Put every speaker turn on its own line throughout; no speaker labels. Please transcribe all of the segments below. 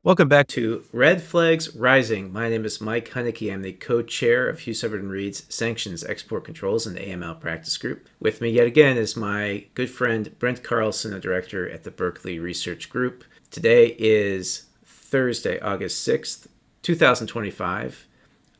Welcome back to Red Flags Rising. My name is Mike Hunnicky. I'm the co-chair of Hugh Hubbard & Reed's Sanctions Export Controls and AML Practice Group. With me yet again is my good friend Brent Carlson, a director at the Berkeley Research Group. Today is Thursday, August 6th, 2025.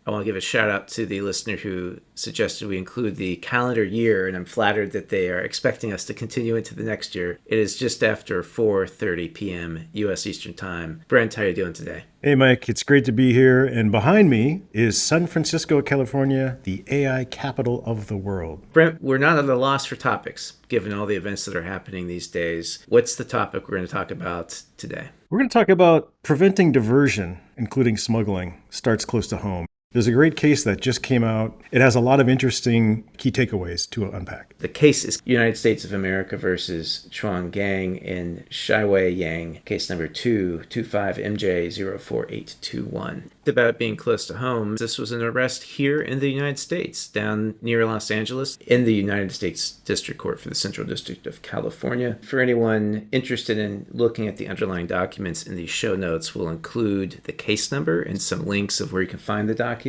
I want to give a shout out to the listener who suggested we include the calendar year, and I'm flattered that they are expecting us to continue into the next year. It is just after 4:30 p.m. U.S. Eastern Time. Brent, how are you doing today?
Hey, Mike, it's great to be here. And behind me is San Francisco, California, the AI capital of the world.
Brent, we're not at a loss for topics, given all the events that are happening these days. What's the topic we're going to talk about today?
We're going to talk about preventing diversion, including smuggling, starts close to home. There's a great case that just came out. It has a lot of interesting key takeaways to unpack.
The case is United States of America versus Chuang Gang and Shaiwei Yang, case number 225MJ04821. About it being close to home, this was an arrest here in the United States, down near Los Angeles, in the United States District Court for the Central District of California. For anyone interested in looking at the underlying documents in the show notes, we'll include the case number and some links of where you can find the documents.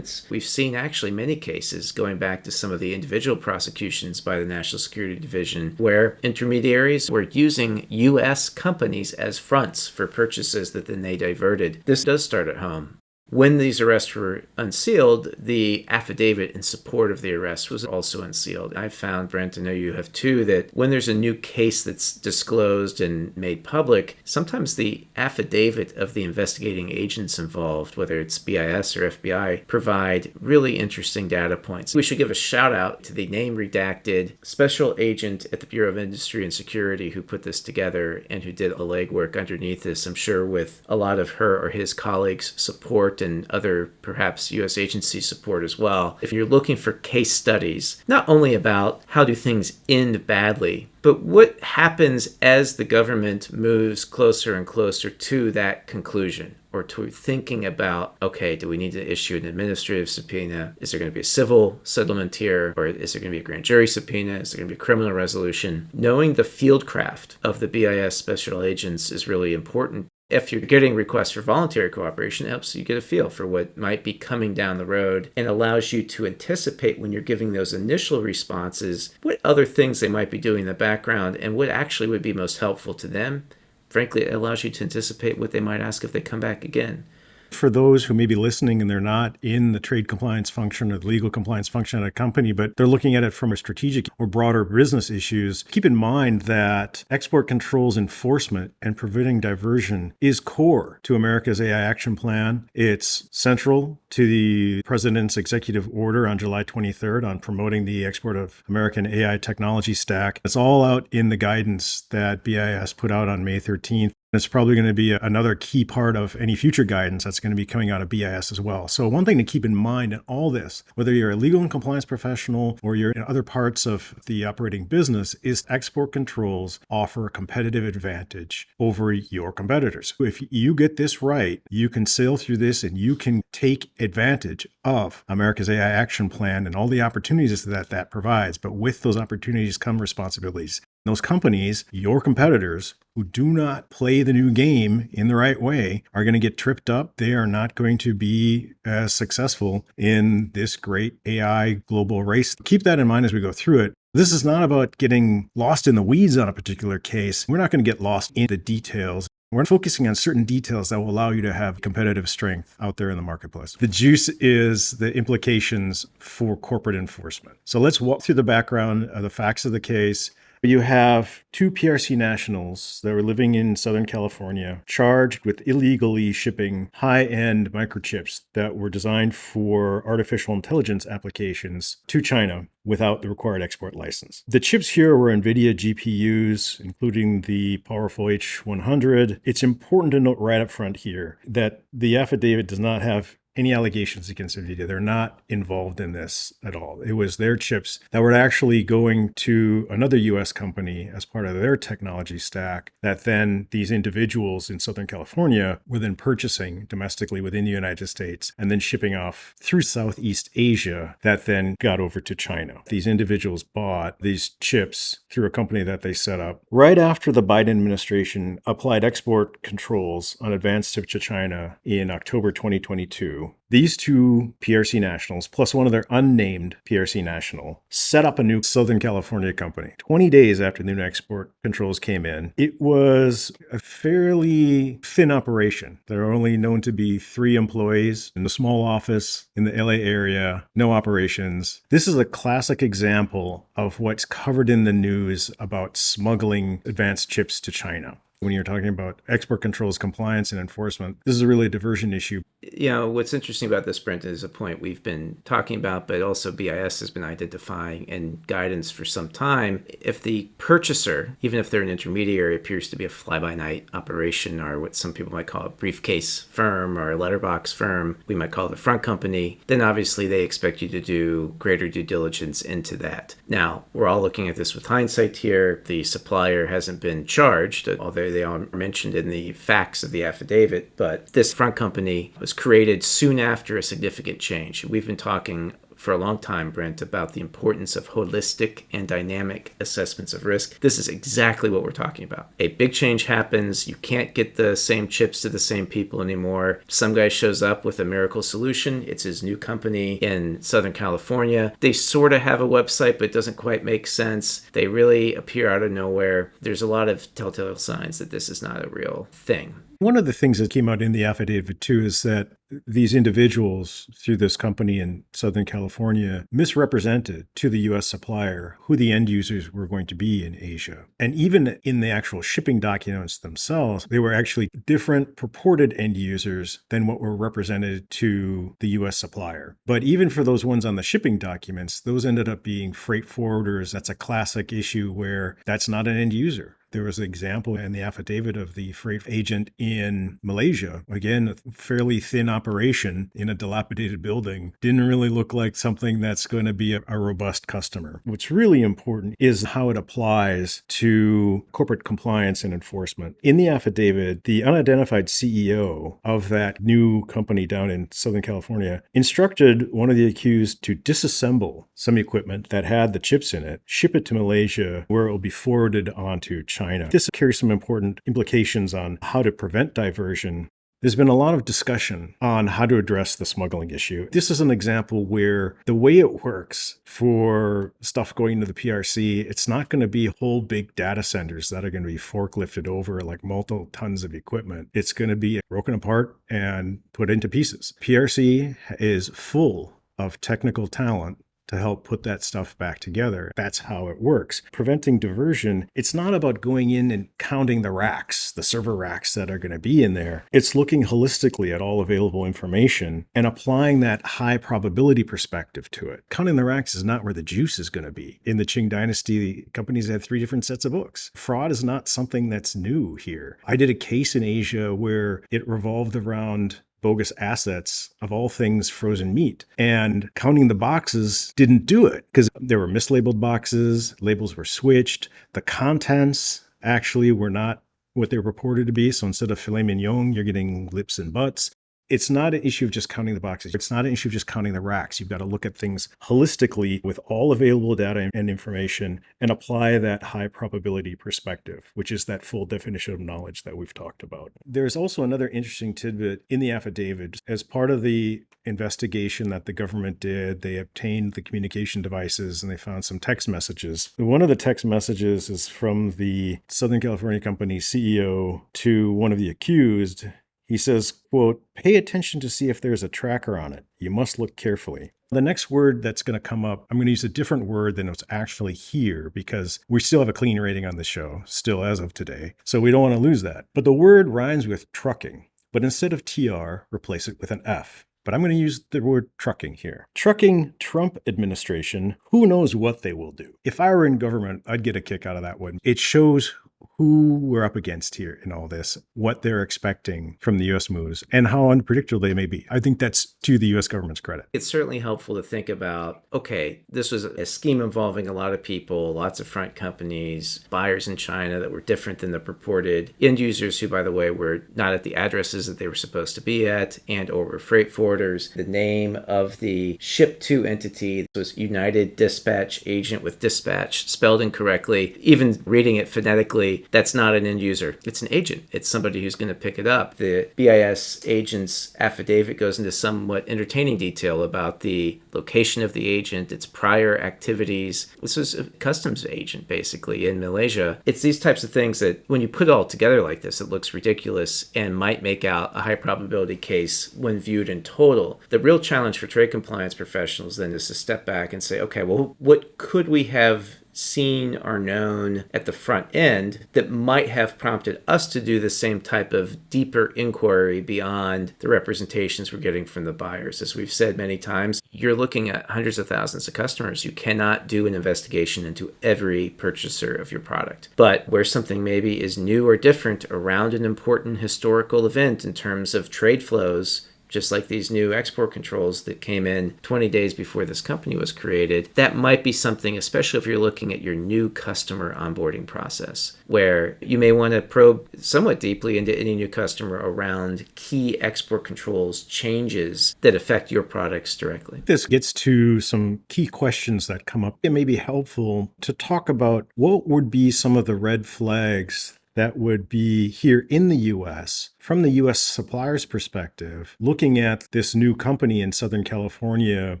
We've seen actually many cases going back to some of the individual prosecutions by the National Security Division where intermediaries were using U.S. companies as fronts for purchases that then they diverted. This does start at home. When these arrests were unsealed, the affidavit in support of the arrest was also unsealed. I've found, Brent, I know you have too, that when there's a new case that's disclosed and made public, sometimes the affidavit of the investigating agents involved, whether it's BIS or FBI, provide really interesting data points. We should give a shout out to the name redacted special agent at the Bureau of Industry and Security who put this together and who did the legwork underneath this, I'm sure with a lot of her or his colleagues' support and other perhaps U.S. agency support as well. If you're looking for case studies, not only about how do things end badly, but what happens as the government moves closer and closer to that conclusion, or to thinking about, okay, do we need to issue an administrative subpoena? Is there going to be a civil settlement here? Or is there going to be a grand jury subpoena? Is there going to be a criminal resolution? Knowing the fieldcraft of the BIS Special Agents is really important. If you're getting requests for voluntary cooperation, it helps you get a feel for what might be coming down the road and allows you to anticipate when you're giving those initial responses what other things they might be doing in the background and what actually would be most helpful to them. Frankly, it allows you to anticipate what they might ask if they come back again.
For those who may be listening and they're not in the trade compliance function or the legal compliance function at a company, but they're looking at it from a strategic or broader business issues, keep in mind that export controls enforcement and preventing diversion is core to America's AI action plan. It's central to the president's executive order on July 23rd on promoting the export of American AI technology stack. It's all out in the guidance that BIS put out on May 13th. It's probably going to be another key part of any future guidance that's going to be coming out of BIS as well. So one thing to keep in mind in all this, whether you're a legal and compliance professional or you're in other parts of the operating business, is export controls offer a competitive advantage over your competitors. If you get this right, you can sail through this and you can take advantage of America's AI action plan and all the opportunities that provides. But with those opportunities come responsibilities. Those companies, your competitors, who do not play the new game in the right way are going to get tripped up. They are not going to be as successful in this great AI global race. Keep that in mind as we go through it. This is not about getting lost in the weeds on a particular case. We're not going to get lost in the details. We're focusing on certain details that will allow you to have competitive strength out there in the marketplace. The juice is the implications for corporate enforcement. So let's walk through the background of the facts of the case. You have two PRC nationals that were living in Southern California charged with illegally shipping high-end microchips that were designed for artificial intelligence applications to China without the required export license. The chips here were NVIDIA GPUs, including the powerful H100. It's important to note right up front here that the affidavit does not have any allegations against NVIDIA. They're not involved in this at all. It was their chips that were actually going to another US company as part of their technology stack that then these individuals in Southern California were then purchasing domestically within the United States and then shipping off through Southeast Asia that then got over to China. These individuals bought these chips through a company that they set up right after the Biden administration applied export controls on advanced chips to China in October 2022. These two PRC nationals, plus one of their unnamed PRC national, set up a new Southern California company 20 days after the new export controls came in. It was a fairly thin operation. There are only known to be 3 employees in a small office in the LA area, no operations. This is a classic example of what's covered in the news about smuggling advanced chips to China. When you're talking about export controls, compliance, and enforcement, this is really a diversion issue.
You know, what's interesting about this, Brent, is a point we've been talking about, but also BIS has been identifying in guidance for some time. If the purchaser, even if they're an intermediary, appears to be a fly-by-night operation or what some people might call a briefcase firm or a letterbox firm, we might call it the front company, then obviously they expect you to do greater due diligence into that. Now, we're all looking at this with hindsight here. The supplier hasn't been charged, although they are mentioned in the facts of the affidavit, but this front company was created soon after a significant change. We've been talking for a long time, Brent, about the importance of holistic and dynamic assessments of risk. This is exactly what we're talking about. A big change happens. You can't get the same chips to the same people anymore. Some guy shows up with a miracle solution. It's his new company in Southern California. They sort of have a website, but it doesn't quite make sense. They really appear out of nowhere. There's a lot of telltale signs that this is not a real thing.
One of the things that came out in the affidavit, too, is that these individuals through this company in Southern California misrepresented to the U.S. supplier who the end users were going to be in Asia. And even in the actual shipping documents themselves, they were actually different purported end users than what were represented to the U.S. supplier. But even for those ones on the shipping documents, those ended up being freight forwarders. That's a classic issue where that's not an end user. There was an example in the affidavit of the freight agent in Malaysia. Again, a fairly thin operation in a dilapidated building. Didn't really look like something that's going to be a robust customer. What's really important is how it applies to corporate compliance and enforcement. In the affidavit, the unidentified CEO of that new company down in Southern California instructed one of the accused to disassemble some equipment that had the chips in it, ship it to Malaysia, where it will be forwarded on to China. This carries some important implications on how to prevent diversion. There's been a lot of discussion on how to address the smuggling issue. This is an example where the way it works for stuff going to the PRC, it's not going to be whole big data centers that are going to be forklifted over like multiple tons of equipment. It's going to be broken apart and put into pieces. PRC is full of technical talent to help put that stuff back together. That's how it works. Preventing diversion, it's not about going in and counting the racks, the server racks that are going to be in there. It's looking holistically at all available information and applying that high probability perspective to it. Counting the racks is not where the juice is going to be. In the Qing dynasty, companies had 3 different sets of books. Fraud is not something that's new here. I did a case in Asia where it revolved around bogus assets, of all things frozen meat. And counting the boxes didn't do it because there were mislabeled boxes, labels were switched, the contents actually were not what they were reported to be. So instead of filet mignon, you're getting lips and butts. It's not an issue of just counting the boxes. It's not an issue of just counting the racks. You've got to look at things holistically with all available data and information and apply that high probability perspective, which is that full definition of knowledge that we've talked about. There's also another interesting tidbit in the affidavit. As part of the investigation that the government did, they obtained the communication devices and they found some text messages. One of the text messages is from the Southern California company CEO to one of the accused. He says, quote, "Pay attention to see if there's a tracker on it. You must look carefully." The next word that's going to come up, I'm going to use a different word than what's actually here because we still have a clean rating on the show, still as of today. So we don't want to lose that. But the word rhymes with trucking. But instead of TR, replace it with an F. But I'm going to use the word trucking here. Trucking, Trump administration, who knows what they will do. If I were in government, I'd get a kick out of that one. It shows who we're up against here in all this, what they're expecting from the U.S. moves, and how unpredictable they may be. I think that's to the U.S. government's credit.
It's certainly helpful to think about, okay, this was a scheme involving a lot of people, lots of front companies, buyers in China that were different than the purported end users who, by the way, were not at the addresses that they were supposed to be at and or were freight forwarders. The name of the ship to entity was United Dispatch Agent with dispatch spelled incorrectly. Even reading it phonetically, that's not an end user. It's an agent. It's somebody who's going to pick it up. The BIS agent's affidavit goes into somewhat entertaining detail about the location of the agent, its prior activities. This was a customs agent, basically, in Malaysia. It's these types of things that when you put it all together like this, it looks ridiculous and might make out a high probability case when viewed in total. The real challenge for trade compliance professionals then is to step back and say, okay, well, what could we have seen or known at the front end that might have prompted us to do the same type of deeper inquiry beyond the representations we're getting from the buyers? As we've said many times, you're looking at hundreds of thousands of customers. You cannot do an investigation into every purchaser of your product. But where something maybe is new or different around an important historical event in terms of trade flows, just like these new export controls that came in 20 days before this company was created, that might be something, especially if you're looking at your new customer onboarding process, where you may want to probe somewhat deeply into any new customer around key export controls changes that affect your products directly.
This gets to some key questions that come up. It may be helpful to talk about what would be some of the red flags that would be here in the U.S. from the U.S. supplier's perspective, looking at this new company in Southern California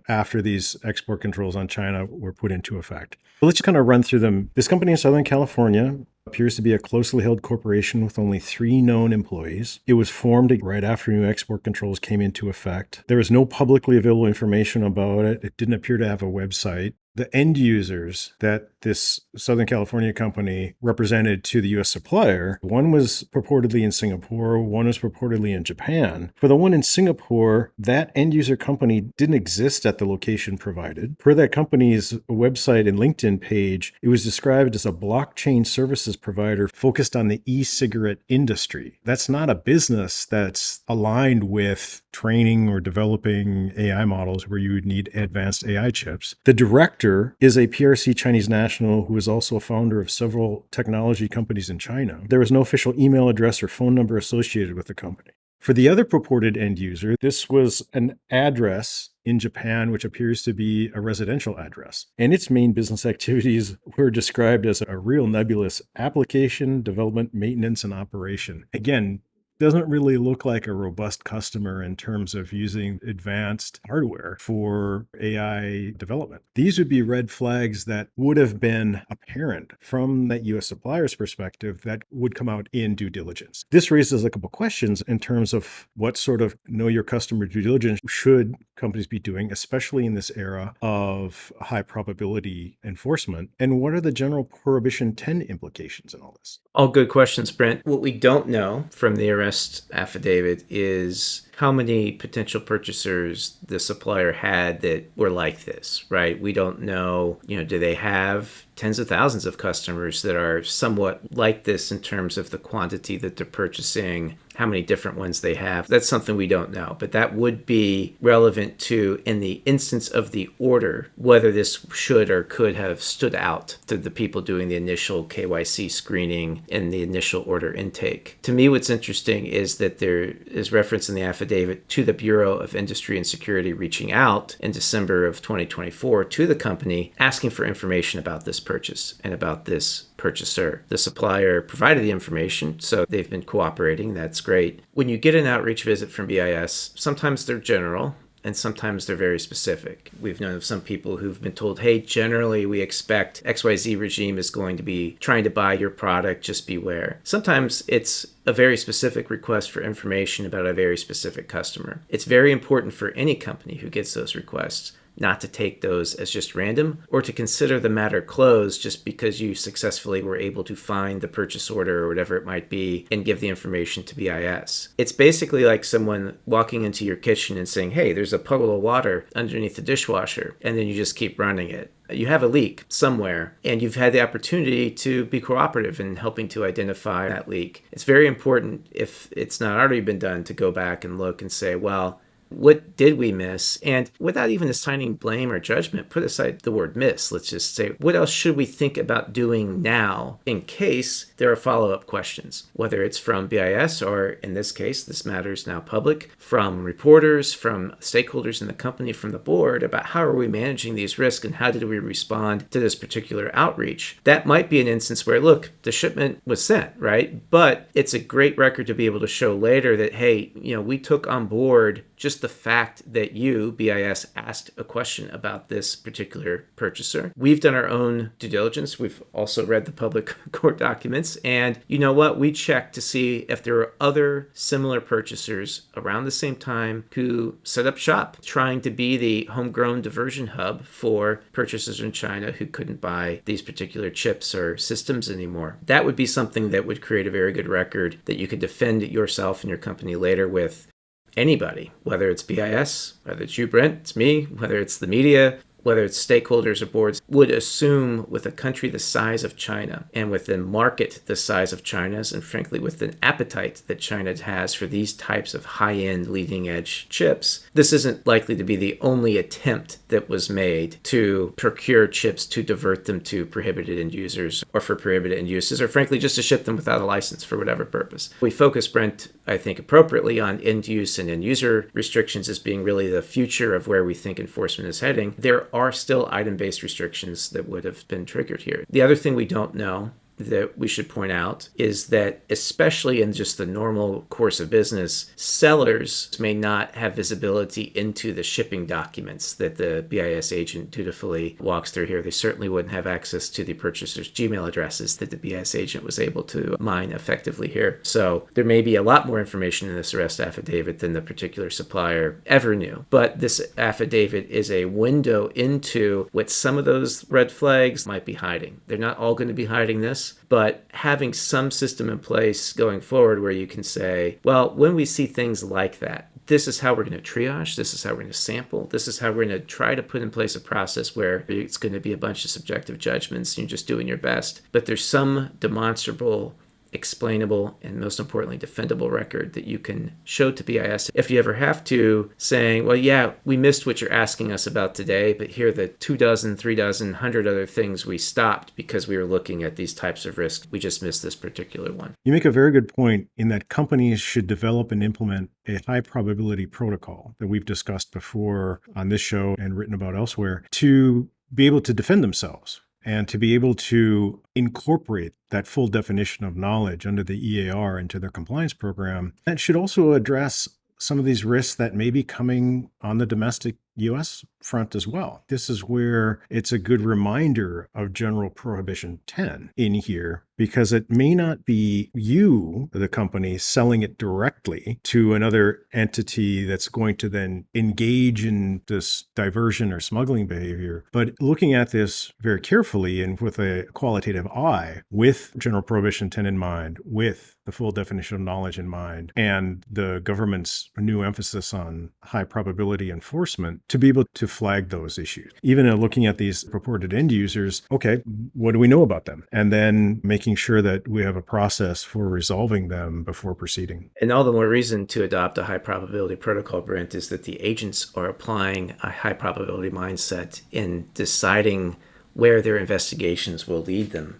after these export controls on China were put into effect. Let's just kind of run through them. This company in Southern California appears to be a closely held corporation with only 3 known employees. It was formed right after new export controls came into effect. There is no publicly available information about it. It didn't appear to have a website. The end users that this Southern California company represented to the U.S. supplier, one was purportedly in Singapore, one was purportedly in Japan. For the one in Singapore, that end user company didn't exist at the location provided. Per that company's website and LinkedIn page, it was described as a blockchain services provider focused on the e-cigarette industry. That's not a business that's aligned with training or developing AI models where you would need advanced AI chips. The director is a PRC Chinese national who is also a founder of several technology companies in China. There is no official email address or phone number associated with the company. For the other purported end user, this was an address in Japan, which appears to be a residential address. And its main business activities were described as a real nebulous application, development, maintenance, and operation. Again, doesn't really look like a robust customer in terms of using advanced hardware for AI development. These would be red flags that would have been apparent from that U.S. supplier's perspective that would come out in due diligence. This raises a couple questions in terms of what sort of know your customer due diligence should companies be doing, especially in this era of high probability enforcement, and what are the General Prohibition 10 implications in all this?
All good questions, Brent. What we don't know from the arrest affidavit is how many potential purchasers the supplier had that were like this, right? We don't know, do they have tens of thousands of customers that are somewhat like this in terms of the quantity that they're purchasing, how many different ones they have? That's something we don't know, but that would be relevant to, in the instance of the order, whether this should or could have stood out to the people doing the initial KYC screening and the initial order intake. To me, what's interesting is that there is reference in the affidavit to the Bureau of Industry and Security reaching out in December of 2024 to the company asking for information about this purchase and about this purchaser. The supplier provided the information, so they've been cooperating. That's great. When you get an outreach visit from BIS, sometimes they're general and sometimes they're very specific. We've known of some people who've been told, hey, generally we expect XYZ regime is going to be trying to buy your product, just beware. Sometimes it's a very specific request for information about a very specific customer. It's very important for any company who gets those requests not to take those as just random or to consider the matter closed just because you successfully were able to find the purchase order or whatever it might be and give the information to BIS. It's basically like someone walking into your kitchen and saying, hey, there's a puddle of water underneath the dishwasher, and then you just keep running it. you have a leak somewhere and you've had the opportunity to be cooperative in helping to identify that leak. It's very important, if it's not already been done, to go back and look and say, well, what did we miss? And without even assigning blame or judgment, put aside the word miss. Let's just say, what else should we think about doing now in case there are follow-up questions, whether it's from BIS or, in this case, this matter is now public, from reporters, from stakeholders in the company, from the board, about how are we managing these risks and how did we respond to this particular outreach. That might be an instance where, look, the shipment was sent, right? But it's a great record to be able to show later that, hey, we took on board just the fact that you, BIS, asked a question about this particular purchaser. We've done our own due diligence. We've also read the public court documents. And you know what? We checked to see if there were other similar purchasers around the same time who set up shop, trying to be the homegrown diversion hub for purchasers in China who couldn't buy these particular chips or systems anymore. That would be something that would create a very good record that you could defend yourself and your company later with anybody, whether it's BIS, whether it's you, Brent, it's me, whether it's the media, whether it's stakeholders or boards, would assume with a country the size of China and with a market the size of China's, and frankly with an appetite that China has for these types of high-end leading edge chips, this isn't likely to be the only attempt that was made to procure chips to divert them to prohibited end users or for prohibited end uses, or frankly just to ship them without a license for whatever purpose. We focus, Brent, I think appropriately, on end use and end user restrictions as being really the future of where we think enforcement is heading. There are still item-based restrictions that would have been triggered here. The other thing we don't know that we should point out is that, especially in just the normal course of business, sellers may not have visibility into the shipping documents that the BIS agent dutifully walks through here. They certainly wouldn't have access to the purchaser's Gmail addresses that the BIS agent was able to mine effectively here. So there may be a lot more information in this arrest affidavit than the particular supplier ever knew. But this affidavit is a window into what some of those red flags might be hiding. They're not all going to be hiding this, but having some system in place going forward where you can say, well, when we see things like that, this is how we're going to triage, this is how we're going to sample, this is how we're going to try to put in place a process where it's going to be a bunch of subjective judgments, you're just doing your best. But there's some demonstrable, explainable, and most importantly, defendable record that you can show to BIS if you ever have to, saying, well, yeah, we missed what you're asking us about today, but here are the 2 dozen, 3 dozen, 100 other things we stopped because we were looking at these types of risks. We just missed this particular one.
You make a very good point in that companies should develop and implement a high probability protocol that we've discussed before on this show and written about elsewhere to be able to defend themselves and to be able to incorporate that full definition of knowledge under the EAR into their compliance program. That should also address some of these risks that may be coming on the domestic U.S. front as well. This is where it's a good reminder of General Prohibition 10 in here, because it may not be you, the company, selling it directly to another entity that's going to then engage in this diversion or smuggling behavior, but looking at this very carefully and with a qualitative eye, with General Prohibition 10 in mind, with the full definition of knowledge in mind, and the government's new emphasis on high probability enforcement, to be able to flag those issues. Even looking at these purported end users, okay, what do we know about them? And then making sure that we have a process for resolving them before proceeding.
And all the more reason to adopt a high probability protocol, Brent, is that the agents are applying a high probability mindset in deciding where their investigations will lead them.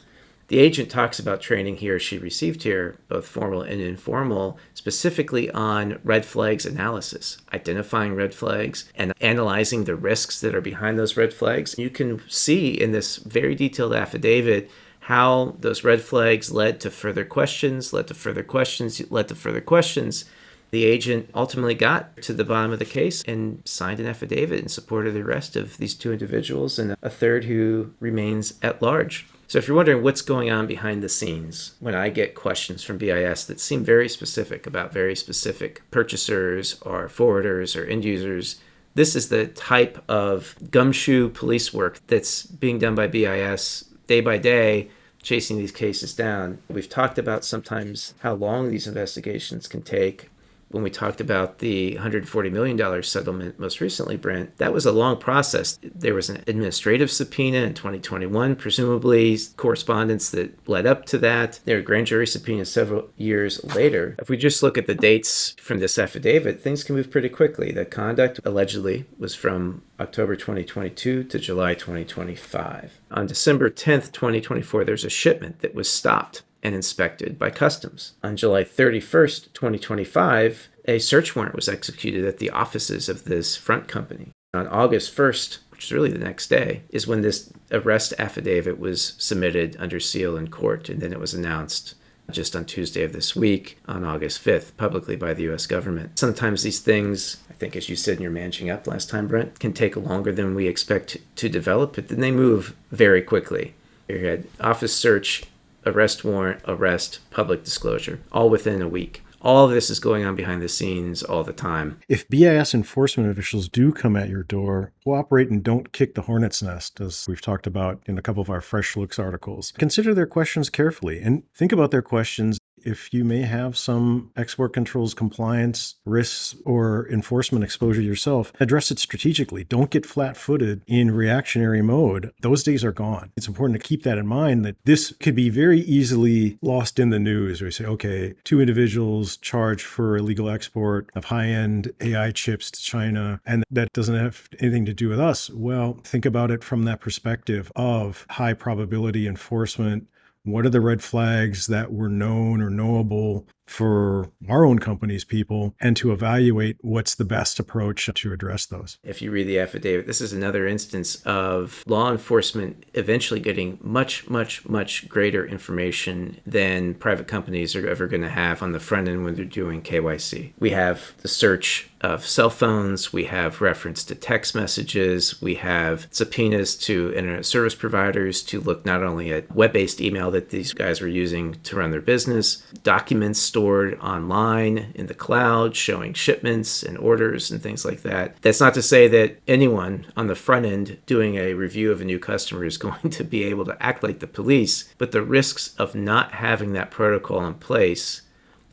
The agent talks about training he or she received here, both formal and informal, specifically on red flags analysis, identifying red flags and analyzing the risks that are behind those red flags. You can see in this very detailed affidavit how those red flags led to further questions, led to further questions, led to further questions. The agent ultimately got to the bottom of the case and signed an affidavit in support of the arrest of these 2 individuals and a third who remains at large. So if you're wondering what's going on behind the scenes, when I get questions from BIS that seem very specific about very specific purchasers or forwarders or end users, this is the type of gumshoe police work that's being done by BIS day by day, chasing these cases down. We've talked about sometimes how long these investigations can take. when we talked about the $140 million settlement most recently, Brent, that was a long process. There was an administrative subpoena in 2021, presumably correspondence that led up to that. There were grand jury subpoenas several years later. If we just look at the dates from this affidavit, things can move pretty quickly. The conduct allegedly was from October 2022 to July 2025. On December 10th, 2024, there's a shipment that was stopped and inspected by customs. On July 31st, 2025, a search warrant was executed at the offices of this front company. On August 1st, which is really the next day, is when this arrest affidavit was submitted under seal in court, and then it was announced just on Tuesday of this week, on August 5th, publicly by the U.S. government. Sometimes these things, I think as you said in your managing up last time, Brent, can take longer than we expect to develop, but then they move very quickly. You had office search, arrest warrant, arrest, public disclosure, all within a week. All of this is going on behind the scenes all the time.
If BIS enforcement officials do come at your door, cooperate and don't kick the hornet's nest, as we've talked about in a couple of our Fresh Looks articles. Consider their questions carefully and think about their questions. If you may have some export controls compliance risks or enforcement exposure yourself, address it strategically. Don't get flat-footed in reactionary mode. Those days are gone. It's important to keep that in mind, that this could be very easily lost in the news where you say, okay, 2 individuals charged for illegal export of high-end AI chips to China, and that doesn't have anything to do with us. Well, think about it from that perspective of high probability enforcement. What are the red flags that were known or knowable for our own company's people, and to evaluate what's the best approach to address those?
If you read the affidavit, this is another instance of law enforcement eventually getting much, much, much greater information than private companies are ever going to have on the front end when they're doing KYC. We have the search of cell phones, we have reference to text messages, we have subpoenas to internet service providers to look not only at web-based email that these guys were using to run their business, documents stored online in the cloud showing shipments and orders and things like that. That's not to say that anyone on the front end doing a review of a new customer is going to be able to act like the police, but the risks of not having that protocol in place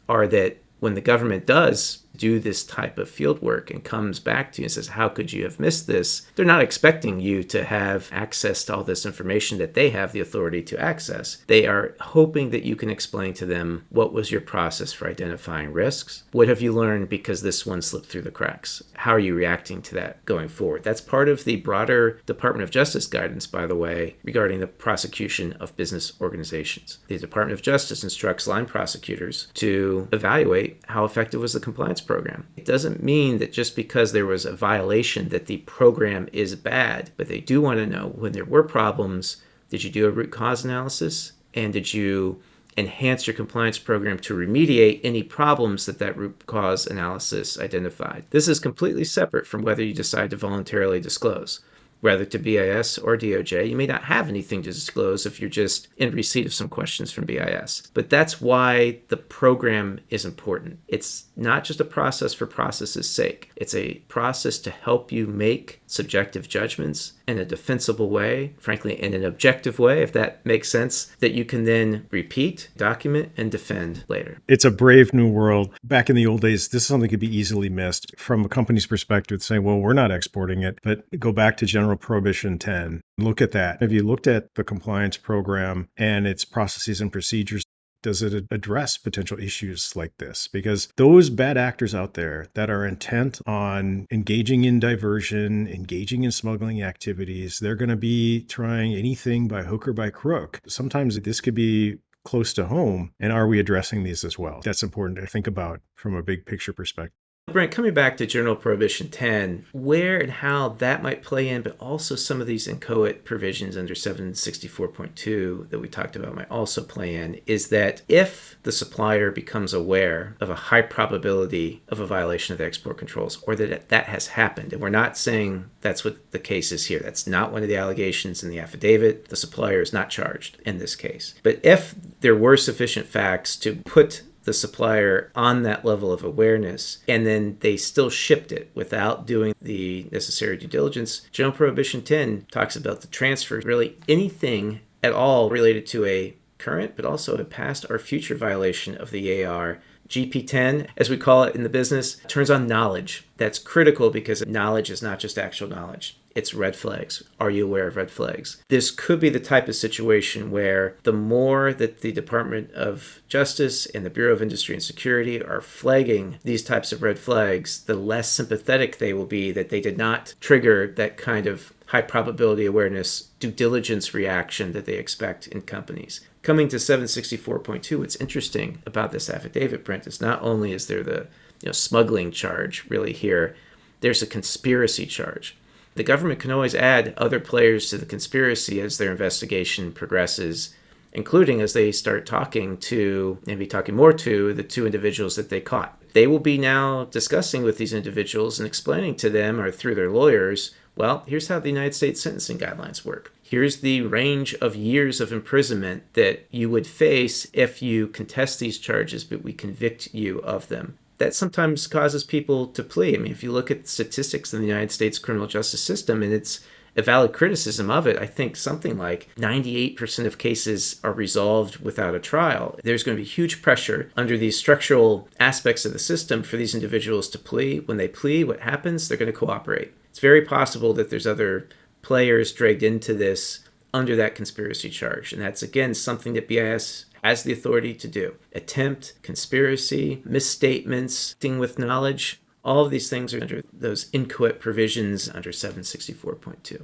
are that when the government does do this type of field work and comes back to you and says, how could you have missed this? They're not expecting you to have access to all this information that they have the authority to access. They are hoping that you can explain to them, what was your process for identifying risks? What have you learned because this one slipped through the cracks? How are you reacting to that going forward? That's part of the broader Department of Justice guidance, by the way, regarding the prosecution of business organizations. The Department of Justice instructs line prosecutors to evaluate how effective was the compliance program. It doesn't mean that just because there was a violation that the program is bad, but they do want to know, when there were problems, did you do a root cause analysis? And did you enhance your compliance program to remediate any problems that that root cause analysis identified? This is completely separate from whether you decide to voluntarily disclose. Whether to BIS or DOJ, you may not have anything to disclose if you're just in receipt of some questions from BIS. But that's why the program is important. It's not just a process for process's sake. It's a process to help you make subjective judgments in a defensible way, frankly, in an objective way, if that makes sense, that you can then repeat, document, and defend later.
It's a brave new world. Back in the old days, this is something that could be easily missed from a company's perspective, saying, well, we're not exporting it. But go back to General Prohibition 10. Look at that. Have you looked at the compliance program and its processes and procedures? Does it address potential issues like this? Because those bad actors out there that are intent on engaging in diversion, engaging in smuggling activities, they're going to be trying anything by hook or by crook. Sometimes this could be close to home. And are we addressing these as well? That's important to think about from a big picture perspective.
Brent, coming back to General Prohibition 10, where and how that might play in, but also some of these inchoate provisions under 764.2 that we talked about might also play in, is that if the supplier becomes aware of a high probability of a violation of the export controls, or that that has happened, and we're not saying that's what the case is here. That's not one of the allegations in the affidavit. The supplier is not charged in this case. But if there were sufficient facts to put the supplier on that level of awareness, and then they still shipped it without doing the necessary due diligence, General Prohibition 10 talks about the transfer, really anything at all related to a current, but also a past or future violation of the AR GP10, as we call it in the business, turns on knowledge. That's critical because knowledge is not just actual knowledge. It's red flags. Are you aware of red flags? This could be the type of situation where the more that the Department of Justice and the Bureau of Industry and Security are flagging these types of red flags, the less sympathetic they will be that they did not trigger that kind of high probability awareness due diligence reaction that they expect in companies. Coming to 764.2, what's interesting about this affidavit, Brent, is not only is there the smuggling charge really here, there's a conspiracy charge. The government can always add other players to the conspiracy as their investigation progresses, including as they start talking to, and be talking more to, the two individuals that they caught. They will be now discussing with these individuals and explaining to them, or through their lawyers, well, here's how the United States sentencing guidelines work. Here's the range of years of imprisonment that you would face if you contest these charges, but we convict you of them. That sometimes causes people to plea. I mean, if you look at statistics in the United States criminal justice system, and it's a valid criticism of it, I think something like 98% of cases are resolved without a trial. There's going to be huge pressure under these structural aspects of the system for these individuals to plea. When they plea, what happens? They're going to cooperate. It's very possible that there's other players dragged into this under that conspiracy charge. And that's, again, something that BIS has the authority to do. Attempt, conspiracy, misstatements, acting with knowledge, all of these things are under those inchoate provisions under 764.2.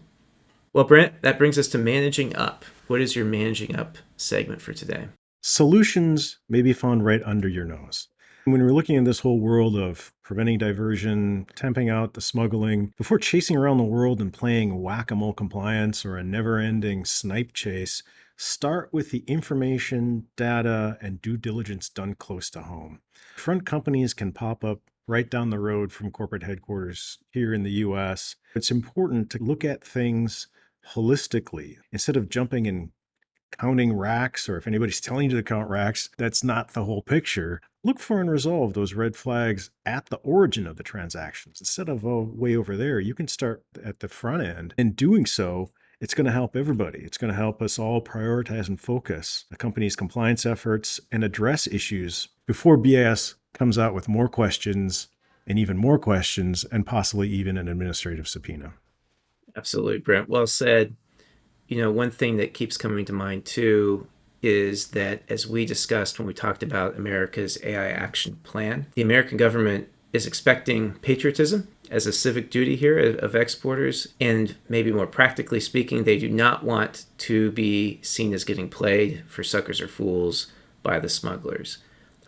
Well, Brent, that brings us to managing up. What is your managing up segment for today?
Solutions may be found right under your nose. When we're looking at this whole world of preventing diversion, temping out the smuggling, before chasing around the world and playing whack-a-mole compliance or a never-ending snipe chase, start with the information, data, and due diligence done close to home. Front companies can pop up right down the road from corporate headquarters here in the US. It's important to look at things holistically instead of jumping and counting racks, or if anybody's telling you to count racks, that's not the whole picture. Look for and resolve those red flags at the origin of the transactions. Instead of, way over there, you can start at the front end. In doing so, it's going to help everybody. It's going to help us all prioritize and focus the company's compliance efforts and address issues before BIS comes out with more questions and possibly even an administrative subpoena.
Absolutely, Brent. Well said. One thing that keeps coming to mind too is that, as we discussed when we talked about America's AI action plan, the American government is expecting patriotism as a civic duty here of exporters. And maybe more practically speaking, they do not want to be seen as getting played for suckers or fools by the smugglers.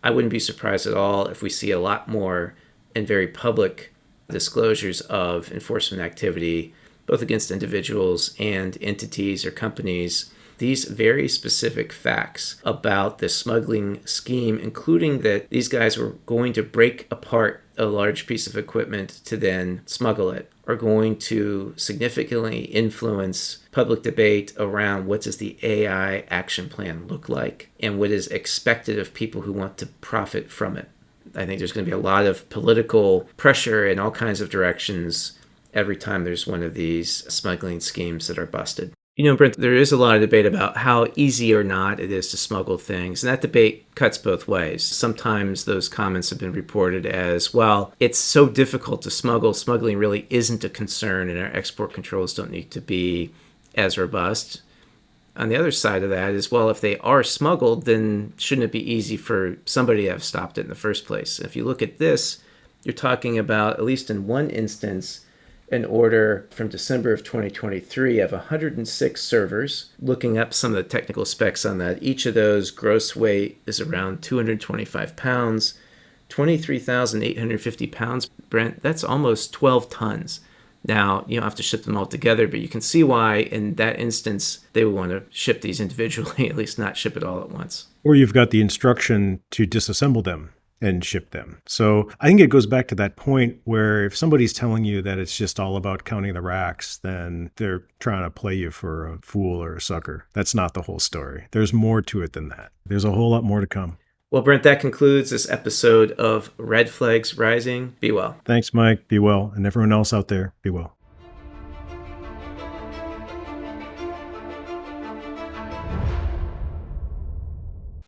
I wouldn't be surprised at all if we see a lot more and very public disclosures of enforcement activity, both against individuals and entities or companies. These very specific facts about the smuggling scheme, including that these guys were going to break apart a large piece of equipment to then smuggle it, are going to significantly influence public debate around what does the AI action plan look like and what is expected of people who want to profit from it. I think there's going to be a lot of political pressure in all kinds of directions every time there's one of these smuggling schemes that are busted. Brent, there is a lot of debate about how easy or not it is to smuggle things, and that debate cuts both ways. Sometimes those comments have been reported as, well, it's so difficult to smuggle, smuggling really isn't a concern, and our export controls don't need to be as robust. On the other side of that is, well, if they are smuggled, then shouldn't it be easy for somebody to have stopped it in the first place? If you look at this, you're talking about, at least in one instance, an order from December of 2023 of 106 servers. Looking up some of the technical specs on that, each of those gross weight is around 225 pounds, 23,850 pounds. Brent, that's almost 12 tons. Now, you don't have to ship them all together, but you can see why in that instance they would want to ship these individually, at least not ship it all at once.
Or you've got the instruction to disassemble them and ship them. So I think it goes back to that point where if somebody's telling you that it's just all about counting the racks, then they're trying to play you for a fool or a sucker. That's not the whole story. There's more to it than that. There's a whole lot more to come.
Well, Brent, that concludes this episode of Red Flags Rising. Be well.
Thanks, Mike. Be well. And everyone else out there, be well.